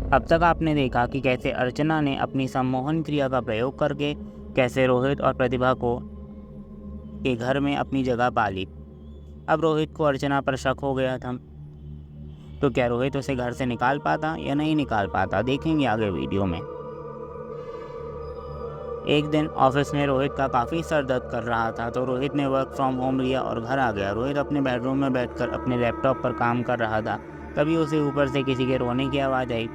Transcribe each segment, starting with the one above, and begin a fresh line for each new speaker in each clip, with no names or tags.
अब तक आपने देखा कि कैसे अर्चना ने अपनी सम्मोहन क्रिया का प्रयोग करके कैसे रोहित और प्रतिभा को के घर में अपनी जगह पा ली। अब रोहित को अर्चना पर शक हो गया था, तो क्या रोहित उसे घर से निकाल पाता या नहीं निकाल पाता, देखेंगे आगे वीडियो में। एक दिन ऑफिस में रोहित का काफ़ी सर दर्द कर रहा था, तो रोहित ने वर्क फ्रॉम होम लिया और घर आ गया। रोहित अपने बेडरूम में बैठकर अपने लैपटॉप पर काम कर रहा था। तभी उसे ऊपर से किसी के रोने की आवाज़ आई,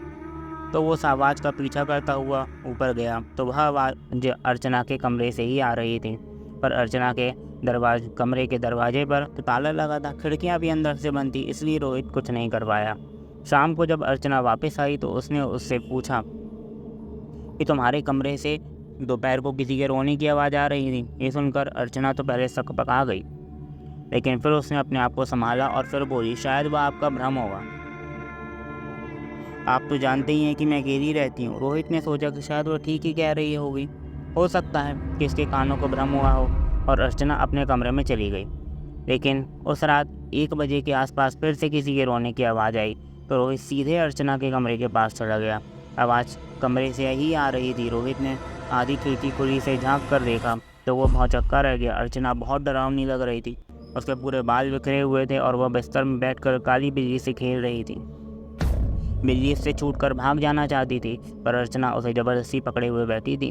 तो वो उस आवाज़ का पीछा करता हुआ ऊपर गया, तो वह आवाज़ अर्चना के कमरे से ही आ रही थी। पर अर्चना के कमरे के दरवाजे पर तो ताला लगा था, खिड़कियाँ भी अंदर से बंद थी, इसलिए रोहित कुछ नहीं कर पाया। शाम को जब अर्चना वापस आई तो उसने उससे पूछा कि तुम्हारे कमरे से दोपहर को किसी के रोने की आवाज़ आ रही थी। ये सुनकर अर्चना तो पहले सकपका गई, लेकिन फिर उसने अपने आप को संभाला और फिर बोली, शायद वह आपका भ्रम होगा, आप तो जानते ही हैं कि मैं अकेली रहती हूँ। रोहित ने सोचा कि शायद वो ठीक ही कह रही होगी, हो सकता है कि इसके कानों को भ्रम हुआ हो, और अर्चना अपने कमरे में चली गई। लेकिन उस रात 1 बजे के आसपास फिर से किसी के रोने की आवाज़ आई, तो रोहित सीधे अर्चना के कमरे के पास चला गया। आवाज़ कमरे से ही आ रही थी। रोहित ने आधी खिड़की खुली से झांक कर देखा तो वो भौचक्का रह गया। अर्चना बहुत डरावनी लग रही थी, उसके पूरे बाल बिखरे हुए थे और वह बिस्तर में बैठकर काली बिल्ली से खेल रही थी। बिल्ली इससे छूटकर भाग जाना चाहती थी, पर अर्चना उसे ज़बरदस्ती पकड़े हुए बैठी थी।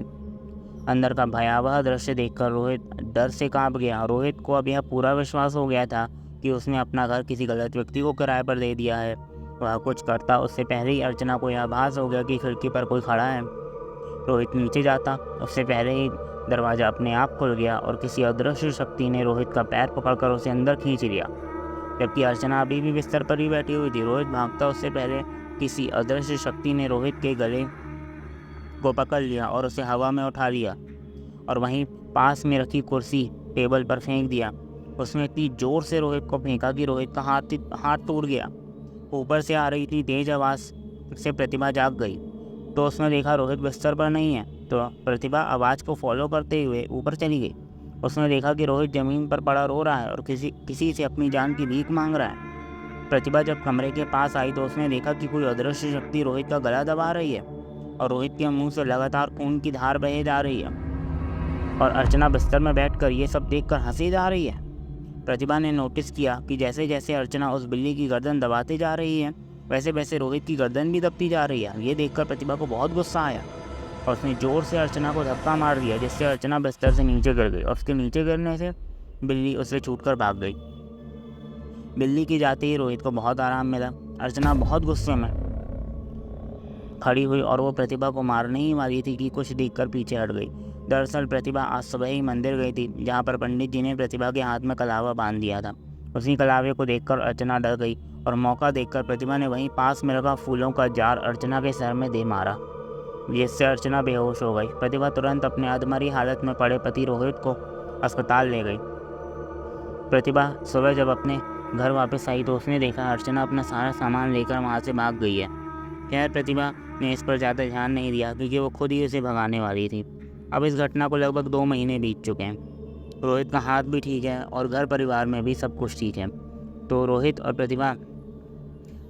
अंदर का भयावह दृश्य देखकर रोहित डर से कांप गया। रोहित को अब यह पूरा विश्वास हो गया था कि उसने अपना घर किसी गलत व्यक्ति को किराए पर दे दिया है। वह कुछ करता उससे पहले ही अर्चना को यह आभास हो गया कि खिड़की पर कोई खड़ा है। रोहित नीचे जाता उससे पहले ही दरवाज़ा अपने आप खुल गया और किसी अदृश्य शक्ति ने रोहित का पैर पकड़कर उसे अंदर खींच लिया, जबकि अर्चना अभी भी बिस्तर पर ही बैठी हुई थी। रोहित भागता उससे पहले किसी अदृश्य शक्ति ने रोहित के गले को पकड़ लिया और उसे हवा में उठा लिया और वहीं पास में रखी कुर्सी टेबल पर फेंक दिया। उसने इतनी जोर से रोहित को फेंका कि रोहित का हाथ टूट गया। ऊपर से आ रही थी तेज आवाज़ से प्रतिभा जाग गई, तो उसने देखा रोहित बिस्तर पर नहीं है, तो प्रतिभा आवाज़ को फॉलो करते हुए ऊपर चली गई। उसने देखा कि रोहित ज़मीन पर पड़ा रो रहा है और किसी से अपनी जान की भीख मांग रहा है। प्रतिभा जब कमरे के पास आई तो उसने देखा कि कोई अदृश्य शक्ति रोहित का गला दबा रही है और रोहित के मुंह से लगातार खून की धार बहे जा रही है, और अर्चना बिस्तर में बैठकर ये सब देखकर हंसी जा रही है। प्रतिभा ने नोटिस किया कि जैसे जैसे अर्चना उस बिल्ली की गर्दन दबाती जा रही है, वैसे वैसे रोहित की गर्दन भी दबती जा रही है। ये देखकर प्रतिभा को बहुत गुस्सा आया और उसने ज़ोर से अर्चना को धक्का मार दिया, जिससे अर्चना बिस्तर से नीचे गिर गई और उसके नीचे गिरने से बिल्ली उससे छूटकर भाग गई। बिल्ली की जाते ही रोहित को बहुत आराम मिला। अर्चना बहुत गुस्से में खड़ी हुई और वो प्रतिभा को मारने ही वाली थी कि कुछ देखकर पीछे हट गई। दरअसल प्रतिभा आज सुबह ही मंदिर गई थी, जहाँ पर पंडित जी ने प्रतिभा के हाथ में कलावा बांध दिया था। उसी कलावे को देखकर अर्चना डर गई और मौका देखकर प्रतिभा ने वहीं पास में रखा फूलों का जार अर्चना के सर में दे मारा, जिससे अर्चना बेहोश हो गई। प्रतिभा तुरंत अपने अधमरी हालत में पड़े पति रोहित को अस्पताल ले गई। प्रतिभा सुबह जब अपने घर वापस आई तो उसने देखा अर्चना अपना सारा सामान लेकर वहाँ से भाग गई है। खैर प्रतिभा ने इस पर ज़्यादा ध्यान नहीं दिया क्योंकि वो खुद ही उसे भगाने वाली थी। अब इस घटना को लगभग 2 महीने बीत चुके हैं। रोहित का हाथ भी ठीक है और घर परिवार में भी सब कुछ ठीक है। तो रोहित और प्रतिभा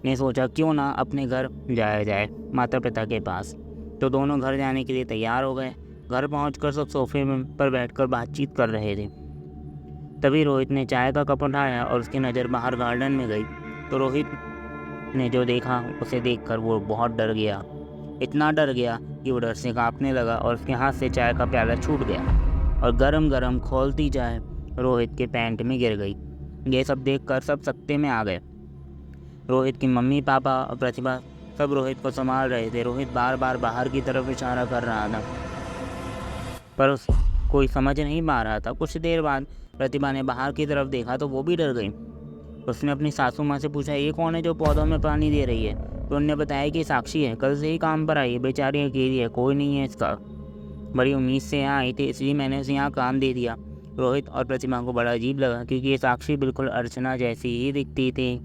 ने सोचा क्यों ना अपने घर जाया जाए, माता पिता के पास। तो दोनों घर जाने के लिए तैयार हो गए। घर पहुंचकर सब सोफे पर बैठकर बातचीत कर रहे थे। तभी रोहित ने चाय का कप उठाया और उसकी नज़र बाहर गार्डन में गई। तो रोहित ने जो देखा उसे देखकर वो बहुत डर गया, इतना डर गया कि वो डर से कांपने लगा और उसके हाथ से चाय का प्याला छूट गया और गरम गरम खौलती चाय रोहित के पैंट में गिर गई। ये सब देखकर सब सकते में आ गए। रोहित की मम्मी पापा और प्रतिभा सब रोहित को संभाल रहे थे। रोहित बार बार बाहर की तरफ इशारा कर रहा था, पर कोई समझ नहीं पा रहा था। कुछ देर बाद प्रतिभा ने बाहर की तरफ देखा तो वो भी डर गई। उसने अपनी सासू माँ से पूछा, ये कौन है जो पौधों में पानी दे रही है? तो उन्होंने बताया कि साक्षी है, कल से ही काम पर आई है, बेचारी अकेली है, कोई नहीं है इसका। बड़ी उम्मीद से यहाँ आई थी, इसलिए मैंने उसे यहाँ काम दे दिया। रोहित और प्रतिभा को बड़ा अजीब लगा क्योंकि ये साक्षी बिल्कुल अर्चना जैसी ही दिखती थी।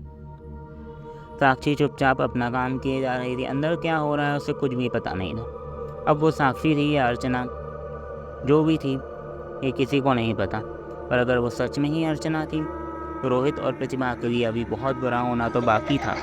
साक्षी चुपचाप अपना काम किए जा रही थी, अंदर क्या हो रहा है उसे कुछ भी पता नहीं था। अब वो साक्षी थी या अर्चना, जो भी थी ये किसी को नहीं पता, पर अगर वो सच में ही अर्चना थी तो रोहित और प्रतिभा के लिए अभी बहुत बुरा होना तो बाकी था।